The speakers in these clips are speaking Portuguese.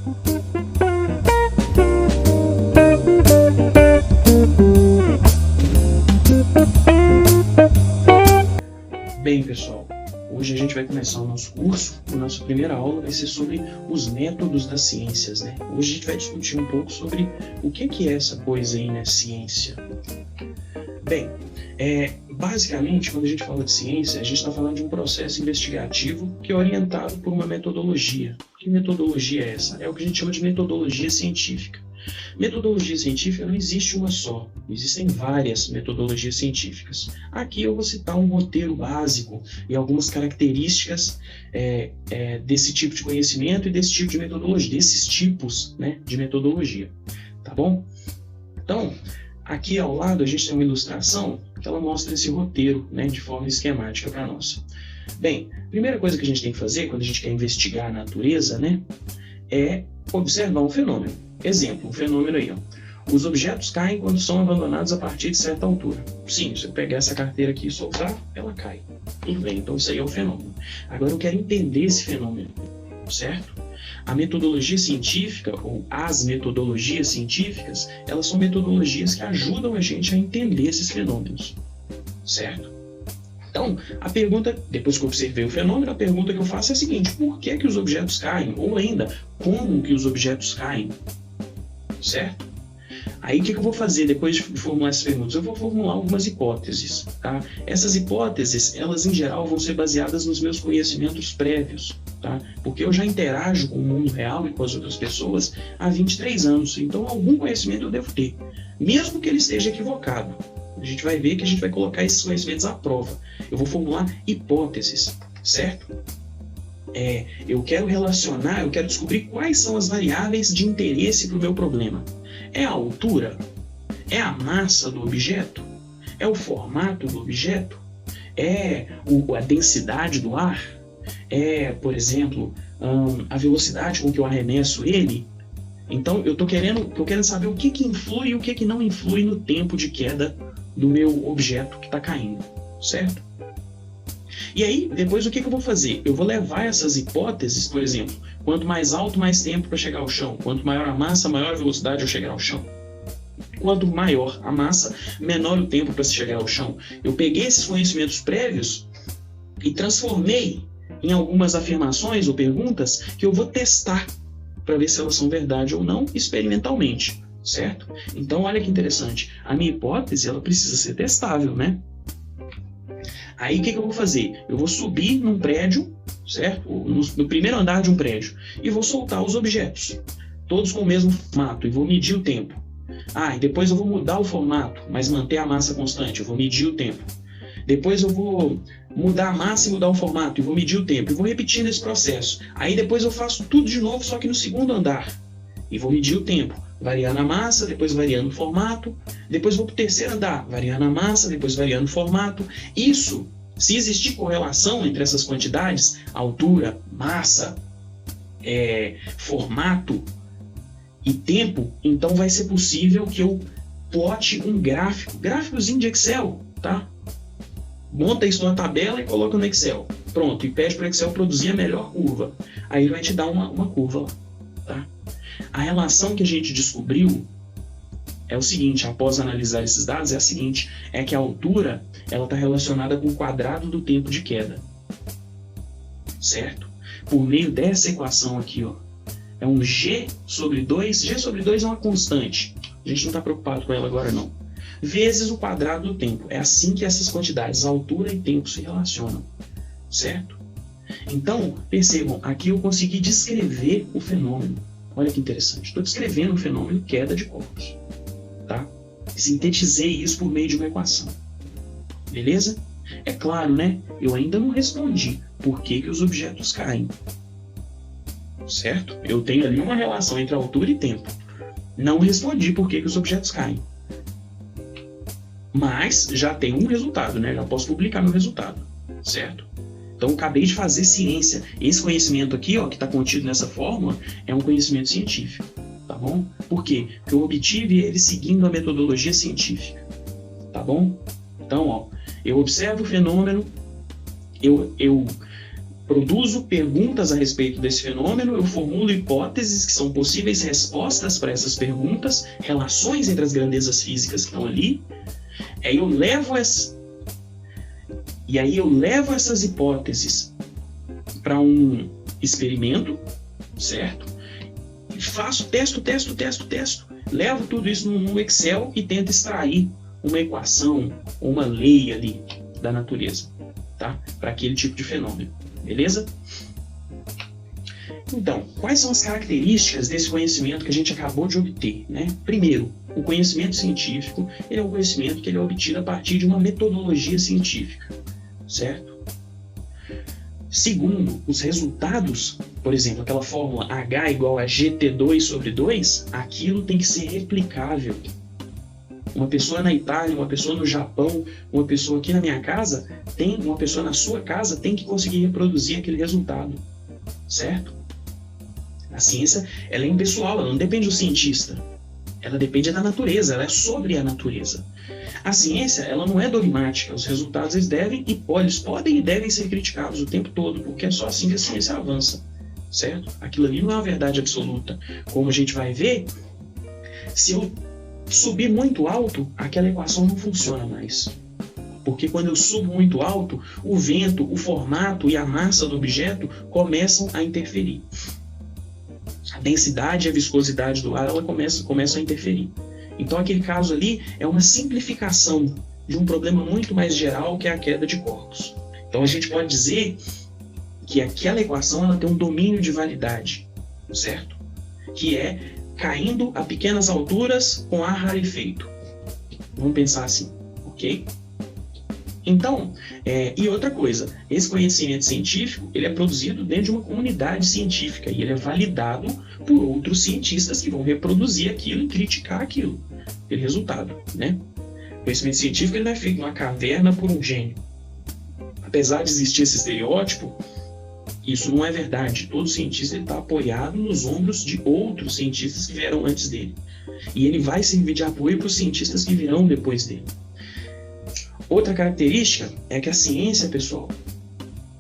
Bem, pessoal, hoje a gente vai começar o nosso curso. A nossa primeira aula vai ser sobre os métodos das ciências, né? Hoje a gente vai discutir um pouco sobre o que é essa coisa aí, né? Ciência. Bem, basicamente, quando a gente fala de ciência, a gente está falando de um processo investigativo que é orientado por uma metodologia. Que metodologia é essa? É o que a gente chama de metodologia científica. Metodologia científica não existe uma só, existem várias metodologias científicas. Aqui eu vou citar um roteiro básico e algumas características desse tipo de conhecimento e desse tipo de metodologia, desses tipos, né, de metodologia, tá bom? Então, aqui ao lado a gente tem uma ilustração que ela mostra esse roteiro, né, de forma esquemática para nós. Bem, a primeira coisa que a gente tem que fazer quando a gente quer investigar a natureza, né, é observar um fenômeno. Exemplo, um fenômeno aí, ó. Os objetos caem quando são abandonados a partir de certa altura. Sim, se eu pegar essa carteira aqui e soltar, ela cai. Tudo bem, então isso aí é o fenômeno. Agora eu quero entender esse fenômeno, certo? A metodologia científica, ou as metodologias científicas, elas são metodologias que ajudam a gente a entender esses fenômenos, certo? Então, a pergunta, depois que eu observei o fenômeno, a pergunta que eu faço é a seguinte: por que que os objetos caem? Ou ainda, como que os objetos caem? Certo? Aí o que eu vou fazer depois de formular essas perguntas? Eu vou formular algumas hipóteses, tá? Essas hipóteses, elas em geral vão ser baseadas nos meus conhecimentos prévios, tá? Porque eu já interajo com o mundo real e com as outras pessoas há 23 anos, então algum conhecimento eu devo ter, mesmo que ele esteja equivocado. A gente vai ver que a gente vai colocar esses conhecimentos à prova. Eu vou formular hipóteses, certo? Eu quero relacionar, eu quero descobrir quais são as variáveis de interesse para o meu problema. É a altura? É a massa do objeto? É o formato do objeto? É a densidade do ar? É, por exemplo, a velocidade com que eu arremesso ele? Então, eu quero saber o que influi e o que não influi no tempo de queda do meu objeto que está caindo, certo? E aí, depois o que eu vou fazer? Eu vou levar essas hipóteses, por exemplo, quanto mais alto, mais tempo para chegar ao chão. Quanto maior a massa, maior a velocidade ao chegar ao chão. Quanto maior a massa, menor o tempo para se chegar ao chão. Eu peguei esses conhecimentos prévios e transformei em algumas afirmações ou perguntas que eu vou testar para ver se elas são verdade ou não experimentalmente, certo? Então, olha que interessante. A minha hipótese, ela precisa ser testável, né? Aí o que eu vou fazer? Eu vou subir num prédio, certo? No primeiro andar de um prédio, e vou soltar os objetos, todos com o mesmo formato, e vou medir o tempo. E depois eu vou mudar o formato, mas manter a massa constante, eu vou medir o tempo. Depois eu vou mudar a massa e mudar o formato, e vou medir o tempo, e vou repetindo esse processo. Aí depois eu faço tudo de novo, só que no segundo andar, e vou medir o tempo, variando a massa, depois variando o formato, depois vou para o terceiro andar, variando a massa, depois variando o formato. Isso, se existir correlação entre essas quantidades, altura, massa, formato e tempo, então vai ser possível que eu plote um gráficozinho de Excel, tá? Monta isso numa tabela e coloca no Excel. Pronto, e pede para o Excel produzir a melhor curva. Aí vai te dar uma curva lá, tá? A relação que a gente descobriu é o seguinte, após analisar esses dados, é a seguinte, é que a altura ela está relacionada com o quadrado do tempo de queda, certo? Por meio dessa equação aqui, ó, é um G sobre 2, G sobre 2 é uma constante, a gente não está preocupado com ela agora não, vezes o quadrado do tempo, é assim que essas quantidades, altura e tempo, se relacionam, certo? Então, percebam, aqui eu consegui descrever o fenômeno. Olha que interessante, estou descrevendo o fenômeno queda de corpos, tá? Sintetizei isso por meio de uma equação, beleza? É claro, né? Eu ainda não respondi por que os objetos caem, certo? Eu tenho ali uma relação entre altura e tempo. Não respondi por que os objetos caem, mas já tem um resultado, né? Já posso publicar meu resultado, certo? Então, eu acabei de fazer ciência. Esse conhecimento aqui, ó, que está contido nessa fórmula, é um conhecimento científico, tá bom? Por quê? Porque eu obtive ele seguindo a metodologia científica, tá bom? Então, ó, eu observo o fenômeno, eu produzo perguntas a respeito desse fenômeno, eu formulo hipóteses que são possíveis respostas para essas perguntas, relações entre as grandezas físicas que estão ali, aí eu levo essas hipóteses para um experimento, certo? Faço, testo, levo tudo isso no Excel e tento extrair uma equação, uma lei ali da natureza, tá? Para aquele tipo de fenômeno, beleza? Então, quais são as características desse conhecimento que a gente acabou de obter, né? Primeiro, o conhecimento científico, ele é um conhecimento que ele é obtido a partir de uma metodologia científica, certo? Segundo, os resultados, por exemplo, aquela fórmula H igual a GT2 sobre 2, aquilo tem que ser replicável. Uma pessoa na Itália, uma pessoa no Japão, uma pessoa aqui na minha casa, uma pessoa na sua casa tem que conseguir reproduzir aquele resultado, certo? A ciência, ela é impessoal, ela não depende do cientista. Ela depende da natureza, ela é sobre a natureza. A ciência, ela não é dogmática, os resultados eles podem e devem ser criticados o tempo todo, porque é só assim que a ciência avança, certo? Aquilo ali não é uma verdade absoluta. Como a gente vai ver, se eu subir muito alto, aquela equação não funciona mais. Porque quando eu subo muito alto, o vento, o formato e a massa do objeto começam a interferir. A densidade e a viscosidade do ar ela começam a interferir. Então, aquele caso ali é uma simplificação de um problema muito mais geral, que é a queda de corpos. Então, a gente pode dizer que aquela equação ela tem um domínio de validade, certo? Que é caindo a pequenas alturas com ar rarefeito. Vamos pensar assim, ok? Então, e outra coisa, esse conhecimento científico ele é produzido dentro de uma comunidade científica e ele é validado por outros cientistas que vão reproduzir aquilo e criticar aquele resultado, né? O conhecimento científico ele não é feito numa caverna por um gênio. Apesar de existir esse estereótipo, isso não é verdade. Todo cientista está apoiado nos ombros de outros cientistas que vieram antes dele. E ele vai servir de apoio para os cientistas que virão depois dele. Outra característica é que a ciência, pessoal,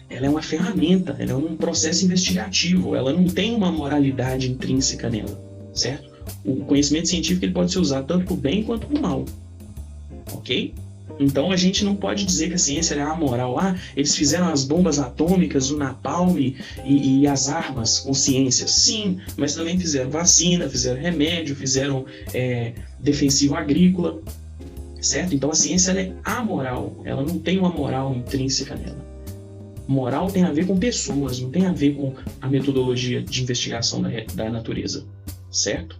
ela é uma ferramenta, ela é um processo investigativo, ela não tem uma moralidade intrínseca nela, certo? O conhecimento científico ele pode ser usado tanto para o bem quanto para o mal, ok? Então a gente não pode dizer que a ciência é amoral. Eles fizeram as bombas atômicas, o napalm e as armas com ciência. Sim, mas também fizeram vacina, fizeram remédio, fizeram defensivo agrícola. Certo? Então a ciência ela é amoral, ela não tem uma moral intrínseca nela. Moral tem a ver com pessoas, não tem a ver com a metodologia de investigação da natureza, certo?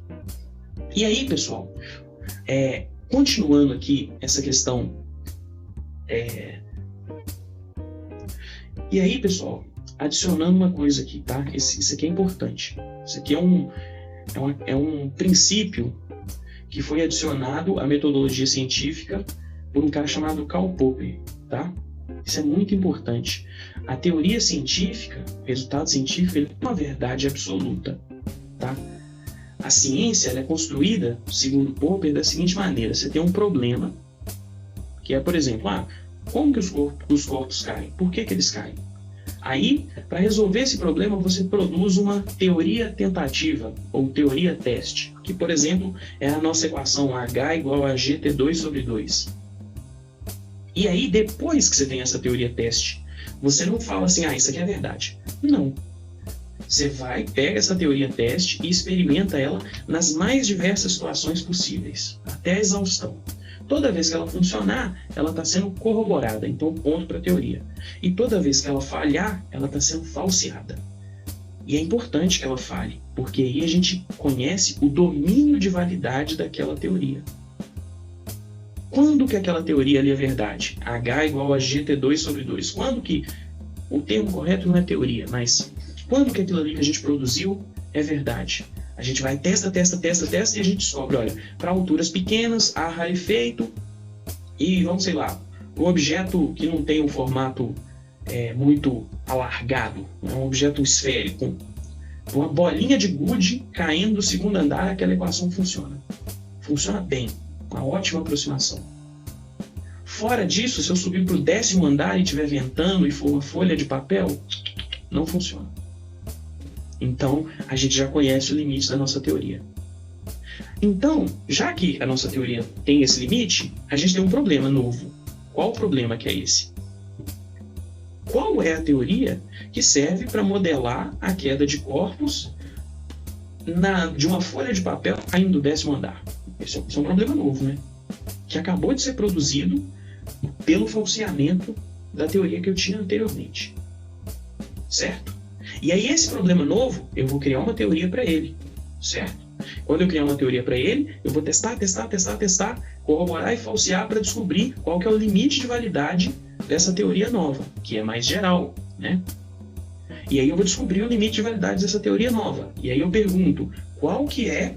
E aí, pessoal, continuando aqui essa questão, e aí, pessoal, adicionando uma coisa aqui, tá? Isso aqui é importante. Isso aqui é um princípio que foi adicionado à metodologia científica por um cara chamado Karl Popper, tá? Isso é muito importante. A teoria científica, o resultado científico, ele é uma verdade absoluta, tá? A ciência ela é construída, segundo Popper, da seguinte maneira: você tem um problema, que é, por exemplo, como que os corpos caem? Por que eles caem? Aí, para resolver esse problema, você produz uma teoria tentativa, ou teoria teste, que, por exemplo, é a nossa equação H igual a GT2 sobre 2. E aí, depois que você tem essa teoria teste, você não fala assim, isso aqui é verdade. Não. Você pega essa teoria teste e experimenta ela nas mais diversas situações possíveis, até a exaustão. Toda vez que ela funcionar, ela está sendo corroborada, então ponto para a teoria. E toda vez que ela falhar, ela está sendo falseada. E é importante que ela falhe, porque aí a gente conhece o domínio de validade daquela teoria. Quando que aquela teoria ali é verdade? H igual a GT2 sobre 2. Quando que, o termo correto não é teoria, mas quando que aquilo ali que a gente produziu é verdade? A gente vai testa e a gente descobre, olha, para alturas pequenas, ar rarefeito e vamos, sei lá, um objeto que não tem um formato muito alargado, um objeto esférico, uma bolinha de gude caindo do segundo andar, aquela equação funciona. Funciona bem, uma ótima aproximação. Fora disso, se eu subir para o 10º andar e estiver ventando e for uma folha de papel, Não funciona. Então, a gente já conhece o limite da nossa teoria. Então, já que a nossa teoria tem esse limite, a gente tem um problema novo. Qual o problema que é esse? Qual é a teoria que serve para modelar a queda de corpos de uma folha de papel caindo do 10º andar? Esse é um problema novo, né? Que acabou de ser produzido pelo falseamento da teoria que eu tinha anteriormente. Certo? E aí, esse problema novo, eu vou criar uma teoria para ele. Certo? Quando eu criar uma teoria para ele, eu vou testar, corroborar e falsear para descobrir qual que é o limite de validade dessa teoria nova, que é mais geral, né? E aí eu vou descobrir o limite de validade dessa teoria nova. E aí eu pergunto, qual que é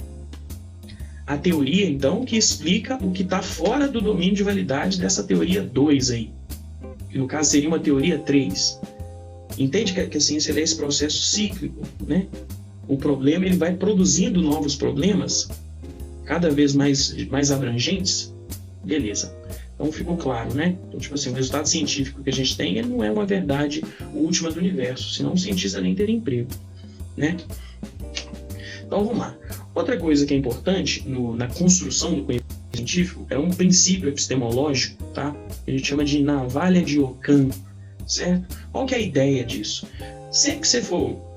a teoria, então, que explica o que está fora do domínio de validade dessa teoria 2 aí? Que no caso seria uma teoria 3. Entende que a ciência é esse processo cíclico, né? O problema, ele vai produzindo novos problemas cada vez mais abrangentes. Beleza. Então ficou claro, né? Então, tipo assim, o resultado científico que a gente tem, ele não é uma verdade última do universo, senão o cientista nem teria emprego, né? Então vamos lá. Outra coisa que é importante na construção do conhecimento científico é um princípio epistemológico, tá? Que a gente chama de navalha de Ockham, certo? Qual que é a ideia disso? Sempre que você for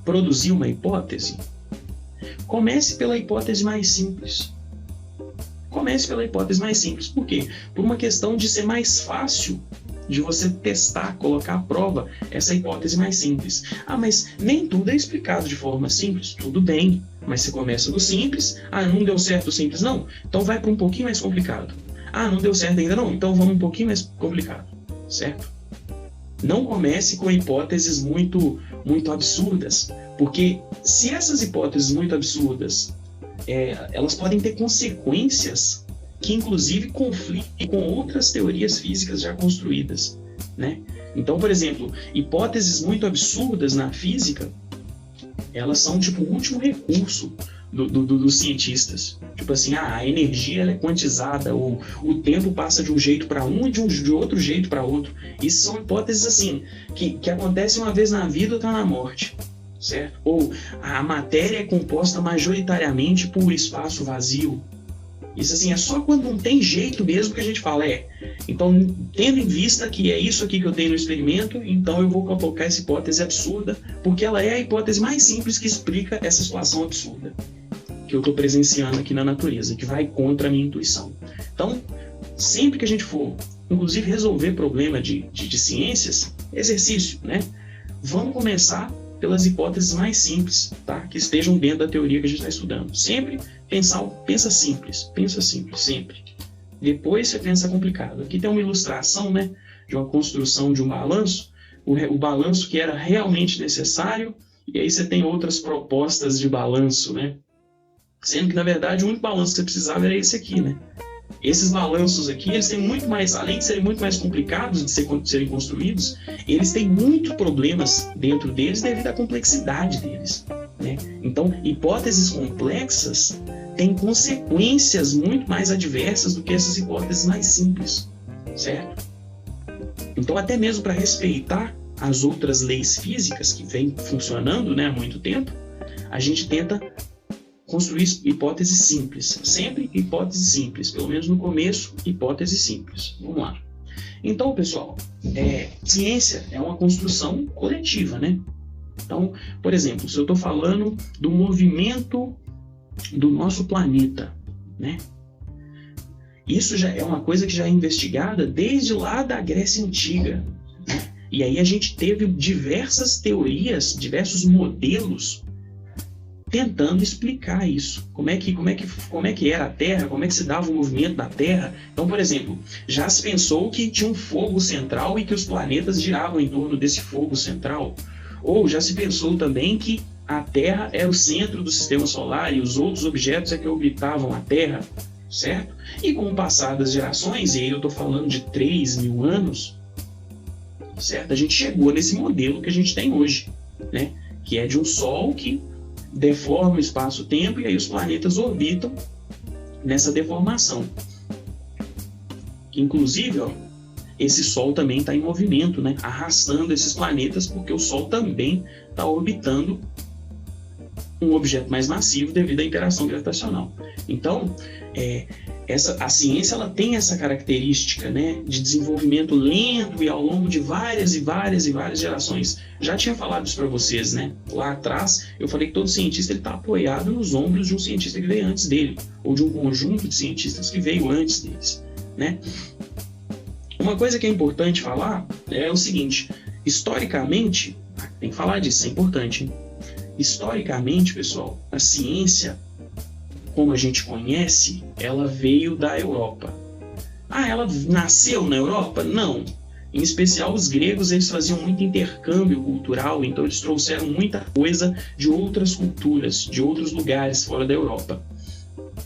produzir uma hipótese, comece pela hipótese mais simples. Comece pela hipótese mais simples. Por quê? Por uma questão de ser mais fácil de você testar, colocar à prova essa hipótese mais simples. Ah, mas nem tudo é explicado de forma simples. Tudo bem, mas você começa do simples. Ah, não deu certo o simples, não? Então vai para um pouquinho mais complicado. Ah, não deu certo ainda não? Então vamos um pouquinho mais complicado, certo? Não comece com hipóteses muito absurdas, porque se essas hipóteses muito absurdas, elas podem ter consequências que inclusive conflitem com outras teorias físicas já construídas, né? Então, por exemplo, hipóteses muito absurdas na física, elas são tipo o último recurso dos cientistas. Tipo assim, a energia ela é quantizada, ou o tempo passa de um jeito para um e de outro jeito para outro. Isso são hipóteses assim, que acontecem uma vez na vida ou tá na morte, certo? Ou a matéria é composta majoritariamente por espaço vazio. Isso assim, é só quando não tem jeito mesmo que a gente fala, então, tendo em vista que é isso aqui que eu tenho no experimento, então eu vou colocar essa hipótese absurda, porque ela é a hipótese mais simples que explica essa situação absurda que eu estou presenciando aqui na natureza, que vai contra a minha intuição. Então, sempre que a gente for, inclusive, resolver problema de ciências, exercício, né? Vamos começar pelas hipóteses mais simples, tá? Que estejam dentro da teoria que a gente está estudando. Sempre pensa simples, sempre. Depois você pensa complicado. Aqui tem uma ilustração, né, de uma construção de um balanço, o balanço que era realmente necessário, e aí você tem outras propostas de balanço, né? Sendo que, na verdade, o único balanço que você precisava era esse aqui, né? Esses balanços aqui, eles têm muito mais, além de serem muito mais complicados de serem construídos, eles têm muitos problemas dentro deles devido à complexidade deles, né? Então, hipóteses complexas têm consequências muito mais adversas do que essas hipóteses mais simples, certo? Então, até mesmo para respeitar as outras leis físicas que vêm funcionando, né, há muito tempo, a gente tenta construir hipóteses simples. Sempre hipótese simples. Pelo menos no começo, hipótese simples. Vamos lá. Então, pessoal, ciência é uma construção coletiva, né? Então, por exemplo, se eu estou falando do movimento do nosso planeta, né? Isso já é uma coisa que já é investigada desde lá da Grécia Antiga, né? E aí a gente teve diversas teorias, diversos modelos tentando explicar isso. Como é que era a Terra, como é que se dava o movimento da Terra. Então, por exemplo, já se pensou que tinha um fogo central e que os planetas giravam em torno desse fogo central. Ou já se pensou também que a Terra era o centro do sistema solar e os outros objetos é que orbitavam a Terra, certo? E com o passar das gerações, e aí eu estou falando de 3.000 anos, certo? A gente chegou nesse modelo que a gente tem hoje, né? Que é de um Sol que deforma o espaço-tempo e aí os planetas orbitam nessa deformação. Inclusive, esse Sol também está em movimento, né? Arrastando esses planetas, porque o Sol também está orbitando um objeto mais massivo devido à interação gravitacional. Então, a ciência ela tem essa característica, né, de desenvolvimento lento e ao longo de várias gerações. Já tinha falado isso para vocês, né? Lá atrás eu falei que todo cientista está apoiado nos ombros de um cientista que veio antes dele, ou de um conjunto de cientistas que veio antes deles, né? Uma coisa que é importante falar é o seguinte: historicamente, tem que falar disso, é importante, hein? Historicamente, pessoal, a ciência, como a gente conhece, ela veio da Europa. Ah, ela nasceu na Europa? Não. Em especial, os gregos, eles faziam muito intercâmbio cultural, então eles trouxeram muita coisa de outras culturas, de outros lugares fora da Europa.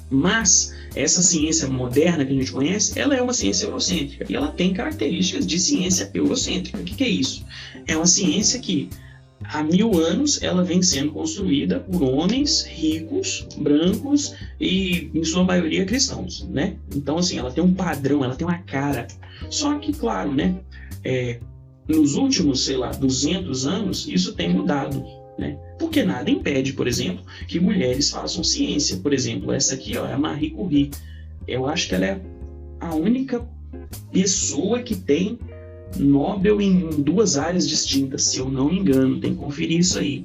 Mas essa ciência moderna que a gente conhece, ela é uma ciência eurocêntrica e ela tem características de ciência eurocêntrica. O que é isso? É uma ciência que há 1000 anos ela vem sendo construída por homens ricos, brancos e, em sua maioria, cristãos, né? Então, assim, ela tem um padrão, ela tem uma cara. Só que, claro, né? Nos últimos, 200 anos, isso tem mudado, né? Porque nada impede, por exemplo, que mulheres façam ciência. Por exemplo, essa aqui, ó, é a Marie Curie. Eu acho que ela é a única pessoa que tem Nobel em 2 áreas distintas, se eu não me engano, tem que conferir isso aí.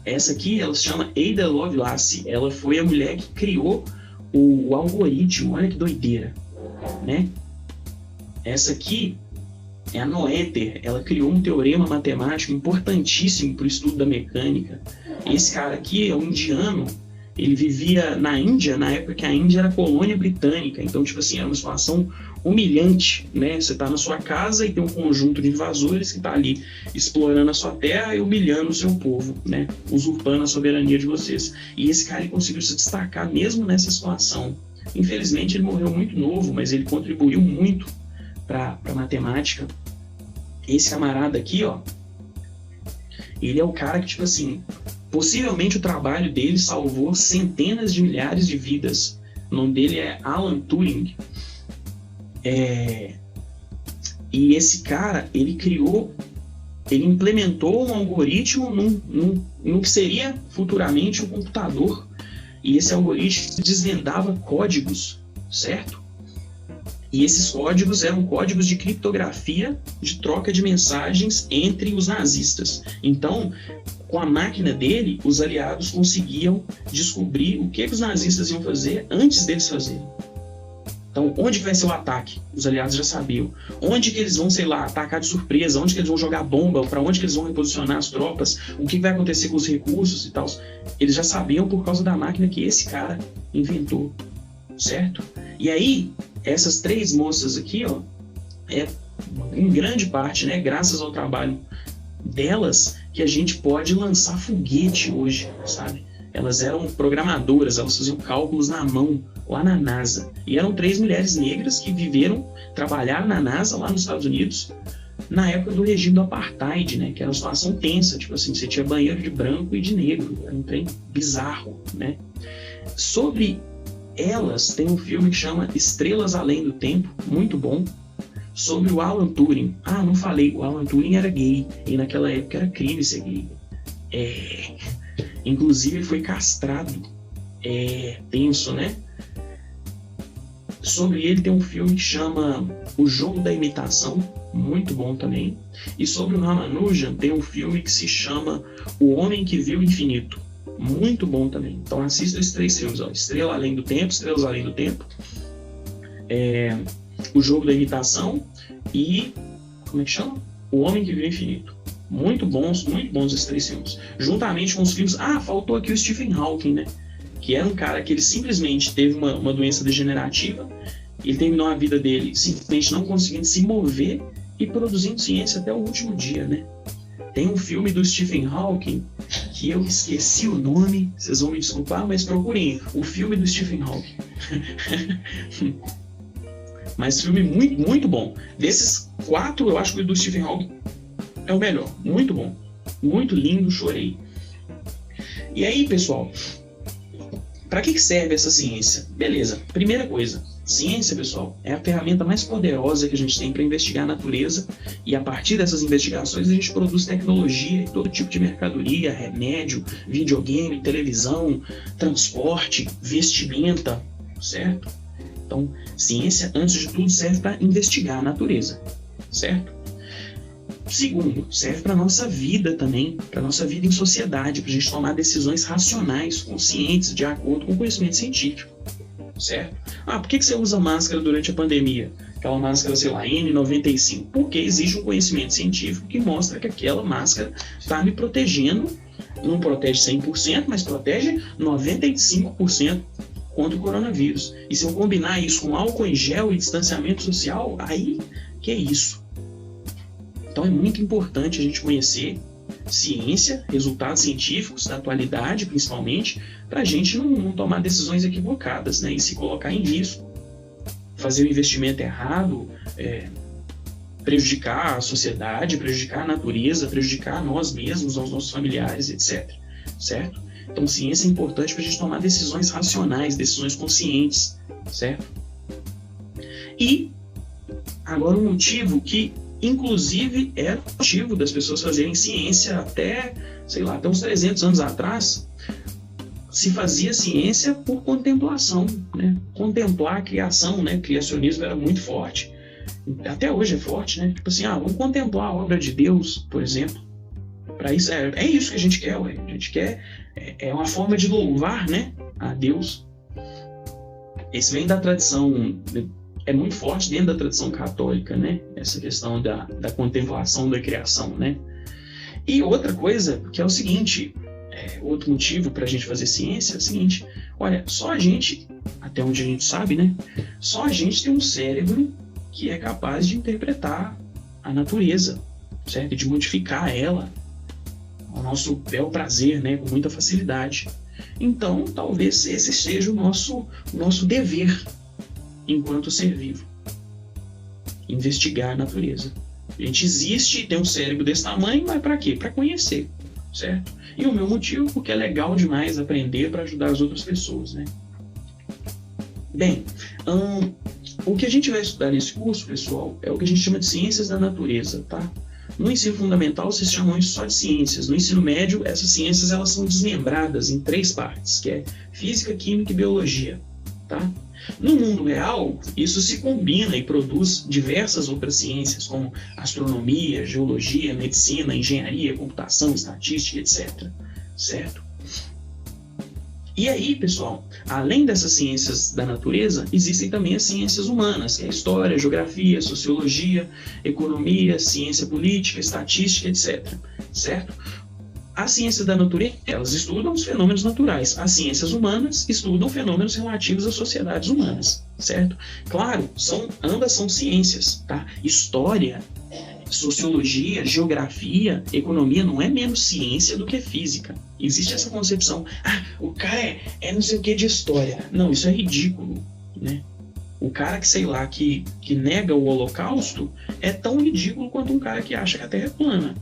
Essa aqui, ela se chama Ada Lovelace, ela foi a mulher que criou o algoritmo, olha que doideira, né? Essa aqui é a Noether, ela criou um teorema matemático importantíssimo para o estudo da mecânica. Esse cara aqui é um indiano, ele vivia na Índia, na época que a Índia era colônia britânica, então, tipo assim, era uma situação humilhante, né? Você está na sua casa e tem um conjunto de invasores que está ali explorando a sua terra e humilhando o seu povo, né? Usurpando a soberania de vocês. E esse cara ele conseguiu se destacar mesmo nessa situação. Infelizmente ele morreu muito novo, mas ele contribuiu muito para a matemática. Esse camarada aqui, ó, ele é o cara que, tipo assim, possivelmente o trabalho dele salvou centenas de milhares de vidas. O nome dele é Alan Turing. E esse cara, ele implementou um algoritmo no que seria futuramente um computador. E esse algoritmo desvendava códigos, certo? E esses códigos eram códigos de criptografia de troca de mensagens entre os nazistas. Então, com a máquina dele, os aliados conseguiam descobrir o que os nazistas iam fazer antes deles fazerem. Então, onde vai ser o ataque? Os aliados já sabiam. Onde que eles vão, atacar de surpresa? Onde que eles vão jogar bomba? Para onde que eles vão reposicionar as tropas? O que vai acontecer com os recursos e tal? Eles já sabiam por causa da máquina que esse cara inventou, certo? E aí, essas 3 moças aqui, ó, em grande parte, né, graças ao trabalho delas, que a gente pode lançar foguete hoje, sabe? Elas eram programadoras, elas faziam cálculos na mão, lá na NASA. E eram 3 mulheres negras que trabalharam na NASA, lá nos Estados Unidos, na época do regime do Apartheid, né? Que era uma situação tensa, tipo assim, você tinha banheiro de branco e de negro, era um trem bizarro, né? Sobre elas, tem um filme que chama Estrelas Além do Tempo, muito bom, sobre o Alan Turing. Ah, não falei, o Alan Turing era gay, e naquela época era crime ser gay. Inclusive ele foi castrado. Tenso, né? Sobre ele tem um filme que chama O Jogo da Imitação, muito bom também. E sobre o Ramanujan tem um filme que se chama O Homem que Viu o Infinito, muito bom também. Então assista esses 3 filmes, ó. Estrela Além do Tempo, Estrelas Além do Tempo, O Jogo da Imitação e, como é que chama? O Homem que Viu o Infinito. Muito bons esses 3 filmes. Juntamente com os filmes... Ah, faltou aqui o Stephen Hawking, né? Que era um cara que ele simplesmente teve uma doença degenerativa, ele terminou a vida dele simplesmente não conseguindo se mover e produzindo ciência até o último dia, né? Tem um filme do Stephen Hawking que eu esqueci o nome, vocês vão me desculpar, mas procurem o filme do Stephen Hawking. Mas filme muito, muito bom. Desses 4, eu acho que o do Stephen Hawking é o melhor. Muito bom. Muito lindo, chorei. E aí, pessoal, para que serve essa ciência? Beleza, primeira coisa, Ciência, pessoal, é a ferramenta mais poderosa que a gente tem para investigar a natureza, e a partir dessas investigações a gente produz tecnologia e todo tipo de mercadoria, remédio, videogame, televisão, transporte, vestimenta, certo? Então, ciência, antes de tudo, serve para investigar a natureza, certo? Segundo, serve para a nossa vida também, para a nossa vida em sociedade, para a gente tomar decisões racionais, conscientes, de acordo com o conhecimento científico, certo? Por que você usa máscara durante a pandemia? Aquela máscara, sei lá, N95. Porque existe um conhecimento científico que mostra que aquela máscara está me protegendo, não protege 100%, mas protege 95% contra o coronavírus. E se eu combinar isso com álcool em gel e distanciamento social, aí que é isso. Então é muito importante a gente conhecer ciência, resultados científicos da atualidade, principalmente, para a gente não tomar decisões equivocadas, né, e se colocar em risco, fazer o investimento errado, prejudicar a sociedade, prejudicar a natureza, prejudicar nós mesmos, aos nossos familiares, etc. Certo? Então, ciência é importante para a gente tomar decisões racionais, decisões conscientes, certo? E agora um motivo que inclusive era o motivo das pessoas fazerem ciência até, sei lá, até uns 300 anos atrás, se fazia ciência por contemplação, né? Contemplar a criação, né? O criacionismo era muito forte, até hoje é forte, né? Tipo assim, vamos contemplar a obra de Deus, por exemplo. Para isso, é isso que a gente quer, ué. A gente quer, é uma forma de louvar, né, a Deus. Esse vem da tradição, é muito forte dentro da tradição católica, né? Essa questão da contemplação da criação, né? E outra coisa, que é o seguinte, outro motivo para a gente fazer ciência é o seguinte: olha, só a gente, até onde a gente sabe, né? Só a gente tem um cérebro que é capaz de interpretar a natureza, certo? E de modificar ela ao nosso bel prazer, né? Com muita facilidade. Então, talvez esse seja o nosso dever enquanto ser vivo: investigar a natureza. A gente existe e tem um cérebro desse tamanho, mas para quê? Para conhecer, certo? E o meu motivo, porque é legal demais aprender para ajudar as outras pessoas, né? Bem, o que a gente vai estudar nesse curso, pessoal, é o que a gente chama de ciências da natureza, tá? No ensino fundamental, vocês chamam isso só de ciências. No ensino médio, essas ciências elas são desmembradas em 3 partes, que é física, química e biologia, tá? No mundo real, isso se combina e produz diversas outras ciências, como astronomia, geologia, medicina, engenharia, computação, estatística, etc. Certo? E aí, pessoal, além dessas ciências da natureza, existem também as ciências humanas, que é história, geografia, sociologia, economia, ciência política, estatística, etc. Certo? As ciências da natureza, elas estudam os fenômenos naturais. As ciências humanas estudam fenômenos relativos às sociedades humanas, certo? Claro, ambas são ciências, tá? História, sociologia, geografia, economia não é menos ciência do que física. Existe essa concepção, o cara é não sei o que de história. Não, isso é ridículo, né? O cara que, sei lá, que nega o Holocausto é tão ridículo quanto um cara que acha que a Terra é plana.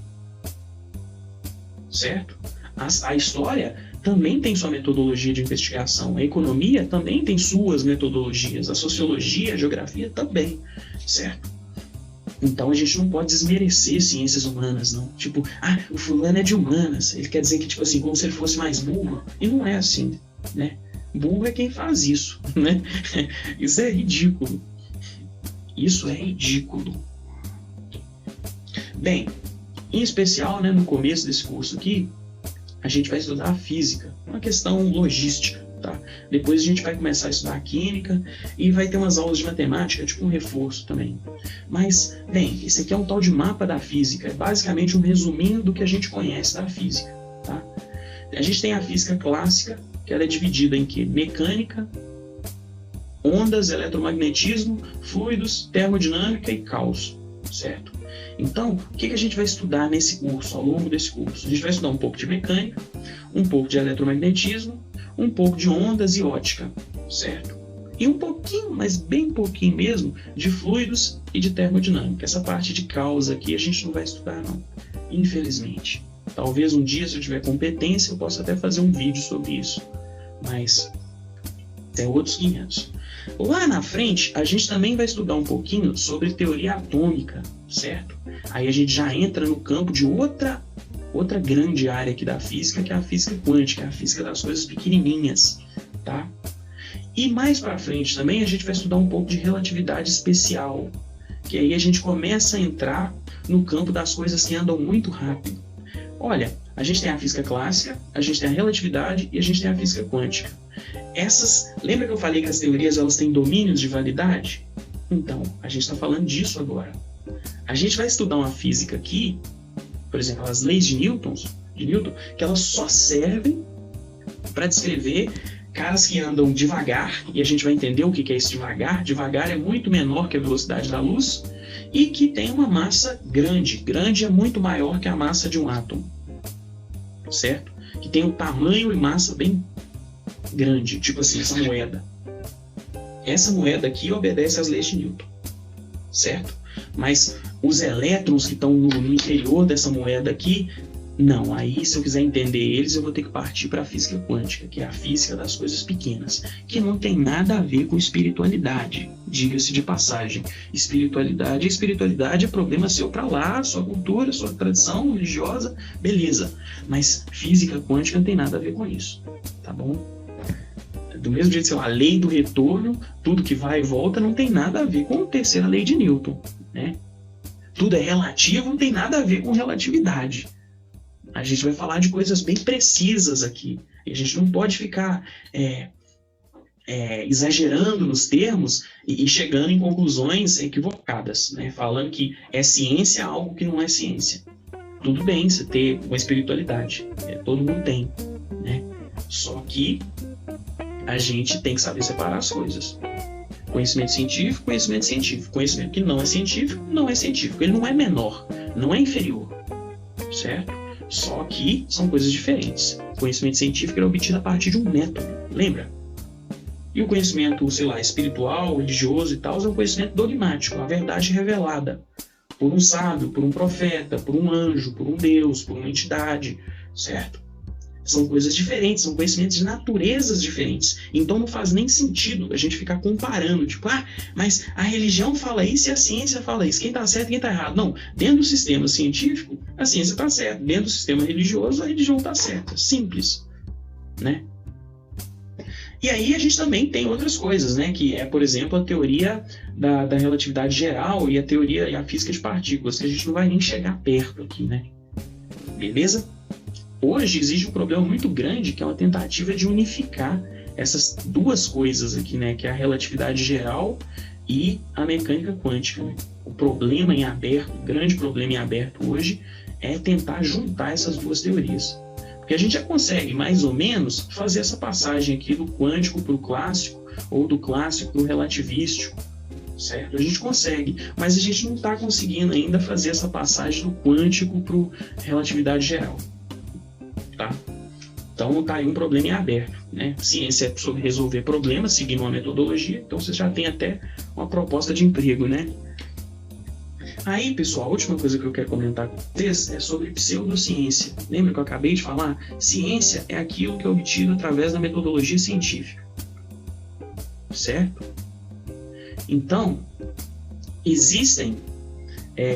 Certo? A história também tem sua metodologia de investigação, a economia também tem suas metodologias, a sociologia, a geografia também, certo? Então a gente não pode desmerecer ciências humanas, não. Tipo, o fulano é de humanas, ele quer dizer que, tipo assim, como se ele fosse mais burro, e não é assim, né? Burro é quem faz isso, né? Isso é ridículo. Isso é ridículo. Bem, em especial, né, no começo desse curso aqui, a gente vai estudar a física, uma questão logística, tá? Depois a gente vai começar a estudar a química e vai ter umas aulas de matemática, tipo um reforço também. Mas, bem, esse aqui é um tal de mapa da física, é basicamente um resuminho do que a gente conhece da física, tá? A gente tem a física clássica, que ela é dividida em quê? Mecânica, ondas, eletromagnetismo, fluidos, termodinâmica e caos, certo? Então, o que a gente vai estudar nesse curso, ao longo desse curso? A gente vai estudar um pouco de mecânica, um pouco de eletromagnetismo, um pouco de ondas e ótica, certo? E um pouquinho, mas bem pouquinho mesmo, de fluidos e de termodinâmica. Essa parte de caos aqui a gente não vai estudar, não, infelizmente. Talvez um dia, se eu tiver competência, eu possa até fazer um vídeo sobre isso, mas é outros 500. Lá na frente, a gente também vai estudar um pouquinho sobre teoria atômica, certo? Aí a gente já entra no campo de outra grande área aqui da física, que é a física quântica, a física das coisas pequenininhas, tá? E mais para frente também a gente vai estudar um pouco de relatividade especial, que aí a gente começa a entrar no campo das coisas que andam muito rápido. Olha, a gente tem a física clássica, a gente tem a relatividade e a gente tem a física quântica. Lembra que eu falei que as teorias elas têm domínios de validade? Então, a gente está falando disso agora. A gente vai estudar uma física aqui, por exemplo, as leis de Newton, que elas só servem para descrever caras que andam devagar, e a gente vai entender o que é esse devagar. Devagar é muito menor que a velocidade da luz, e que tem uma massa grande. Grande é muito maior que a massa de um átomo, certo? Que tem um tamanho e massa bem grande, tipo assim, essa moeda. Essa moeda aqui obedece às leis de Newton, certo? Mas os elétrons que estão no interior dessa moeda aqui, não. Aí, se eu quiser entender eles, eu vou ter que partir para a física quântica, que é a física das coisas pequenas, que não tem nada a ver com espiritualidade, diga-se de passagem. Espiritualidade é problema seu para lá, sua cultura, sua tradição religiosa, beleza. Mas física quântica não tem nada a ver com isso, tá bom? Do mesmo jeito, sei lá, a lei do retorno, tudo que vai e volta, não tem nada a ver com a terceira lei de Newton, né? Tudo é relativo, não tem nada a ver com relatividade. A gente vai falar de coisas bem precisas aqui. E a gente não pode ficar exagerando nos termos e chegando em conclusões equivocadas, né? Falando que é ciência algo que não é ciência. Tudo bem você ter uma espiritualidade. Todo mundo tem, né? Só que a gente tem que saber separar as coisas. Conhecimento científico, conhecimento científico. Conhecimento que não é científico, não é científico. Ele não é menor, não é inferior, certo? Só que são coisas diferentes. O conhecimento científico é obtido a partir de um método, lembra? E o conhecimento, sei lá, espiritual, religioso e tal, é um conhecimento dogmático, a verdade revelada por um sábio, por um profeta, por um anjo, por um Deus, por uma entidade, certo? São coisas diferentes, são conhecimentos de naturezas diferentes. Então não faz nem sentido a gente ficar comparando, tipo, mas a religião fala isso e a ciência fala isso. Quem está certo e quem está errado? Não, dentro do sistema científico, a ciência está certa. Dentro do sistema religioso, a religião está certa. Simples, né? E aí a gente também tem outras coisas, né? Que é, por exemplo, a teoria da relatividade geral e a teoria e a física de partículas, que a gente não vai nem chegar perto aqui, né? Beleza? Hoje existe um problema muito grande, que é uma tentativa de unificar essas duas coisas aqui, né? Que é a relatividade geral e a mecânica quântica, né? O problema em aberto, o grande problema em aberto hoje, é tentar juntar essas duas teorias. Porque a gente já consegue, mais ou menos, fazer essa passagem aqui do quântico para o clássico, ou do clássico para o relativístico, certo? A gente consegue, mas a gente não está conseguindo ainda fazer essa passagem do quântico para a relatividade geral. Tá? Então tá aí um problema em aberto, né? Ciência é sobre resolver problemas, seguindo uma metodologia, então você já tem até uma proposta de emprego, né? Aí, pessoal, a última coisa que eu quero comentar com vocês é sobre pseudociência. Lembra que eu acabei de falar? Ciência é aquilo que é obtido através da metodologia científica, certo? Então, existem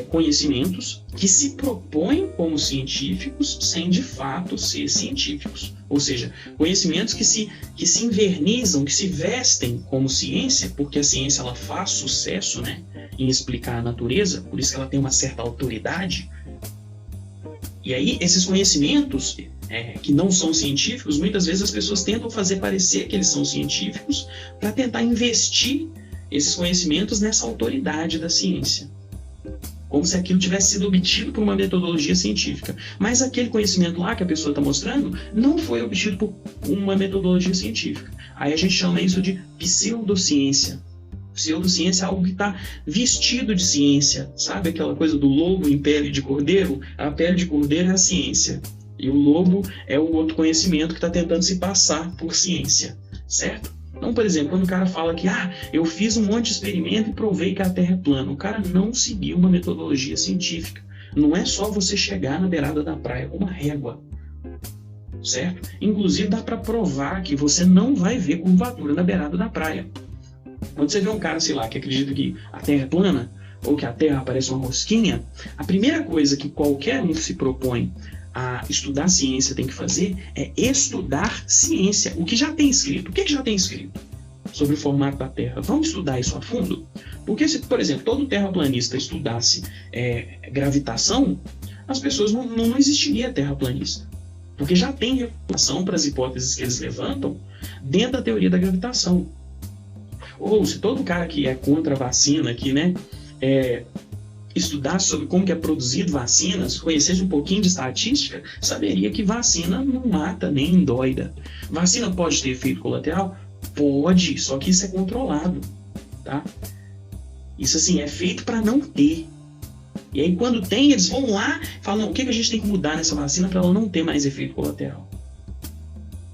conhecimentos que se propõem como científicos sem de fato ser científicos. Ou seja, conhecimentos que se invernizam, que se vestem como ciência, porque a ciência ela faz sucesso, né, em explicar a natureza, por isso que ela tem uma certa autoridade. E aí, esses conhecimentos que não são científicos, muitas vezes as pessoas tentam fazer parecer que eles são científicos para tentar investir esses conhecimentos nessa autoridade da ciência, como se aquilo tivesse sido obtido por uma metodologia científica. Mas aquele conhecimento lá que a pessoa está mostrando não foi obtido por uma metodologia científica. Aí a gente chama isso de pseudociência. Pseudociência é algo que está vestido de ciência. Sabe aquela coisa do lobo em pele de cordeiro? A pele de cordeiro é a ciência. E o lobo é o outro conhecimento que está tentando se passar por ciência. Certo? Então, por exemplo, quando o cara fala que eu fiz um monte de experimento e provei que a Terra é plana, o cara não seguiu uma metodologia científica. Não é só você chegar na beirada da praia com uma régua, certo? Inclusive dá para provar que você não vai ver curvatura na beirada da praia. Quando você vê um cara, sei lá, que acredita que a Terra é plana, ou que a Terra parece uma rosquinha, a primeira coisa que qualquer um que se propõe a estudar ciência tem que fazer é estudar ciência. O que já tem escrito. O que já tem escrito sobre o formato da Terra? Vamos estudar isso a fundo? Porque se, por exemplo, todo terraplanista estudasse gravitação, as pessoas não existiria terraplanista. Porque já tem refutação para as hipóteses que eles levantam dentro da teoria da gravitação. Ou se todo cara que é contra a vacina aqui, né, estudasse sobre como que é produzido vacinas, conhecesse um pouquinho de estatística, saberia que vacina não mata nem endoida. Vacina pode ter efeito colateral? Pode, só que isso é controlado, tá? Isso assim é feito para não ter. E aí quando tem, eles vão lá e falam, não, o que a gente tem que mudar nessa vacina para ela não ter mais efeito colateral?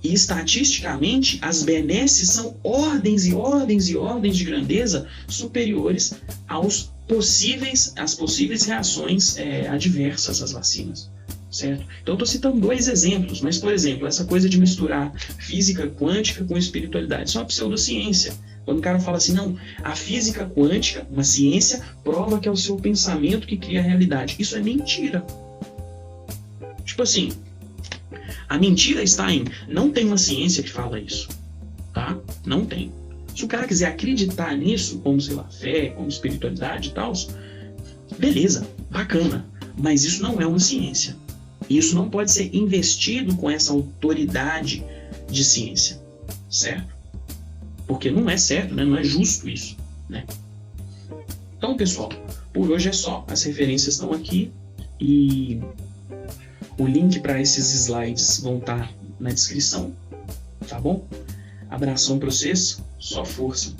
E estatisticamente, as benesses são ordens e ordens e ordens de grandeza superiores às possíveis reações adversas às vacinas, certo? Então eu estou citando 2 exemplos, mas, por exemplo, essa coisa de misturar física quântica com espiritualidade, isso é uma pseudociência. Quando o cara fala assim, não, a física quântica, uma ciência, prova que é o seu pensamento que cria a realidade. Isso é mentira. Tipo assim, a mentira está em, não tem uma ciência que fala isso, tá? Não tem. Se o cara quiser acreditar nisso, como, sei lá, fé, como espiritualidade e tal, beleza, bacana. Mas isso não é uma ciência. Isso não pode ser investido com essa autoridade de ciência, certo? Porque não é certo, né? Não é justo isso, né? Então, pessoal, por hoje é só. As referências estão aqui e o link para esses slides vão estar na descrição, tá bom? Abração para vocês, só força!